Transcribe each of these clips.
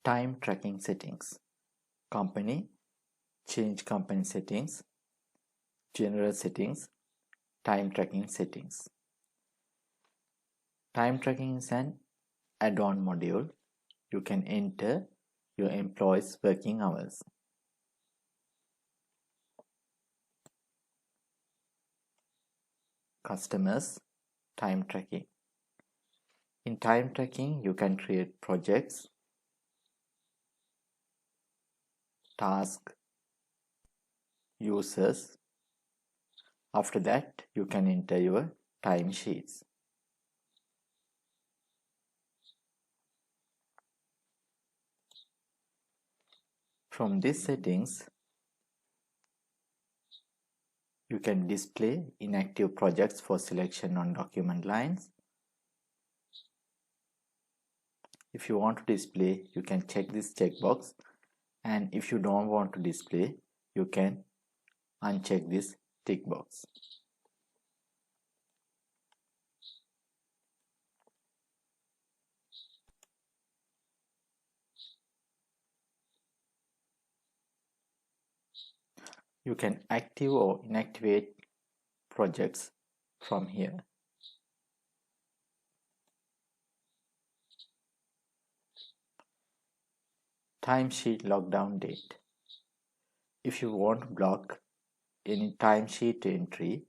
Time tracking settings. Company, change company settings, general settings, time tracking settings. Time tracking is an add-on module. You can enter your employees' working hours. Customers, time tracking. In time tracking, you can create projects, tasks, users. After that, you can enter your time sheets. From these settings, you can display inactive projects for selection on document lines. If you want to display, you can check this checkbox, and if you don't want to display, you can uncheck this tick box. You can active or inactivate projects from here. Timesheet lockdown date. If you want to block any timesheet entry,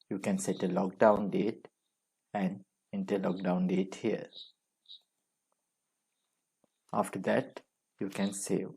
you can set a lockdown date and enter lockdown date here. After that, you can save.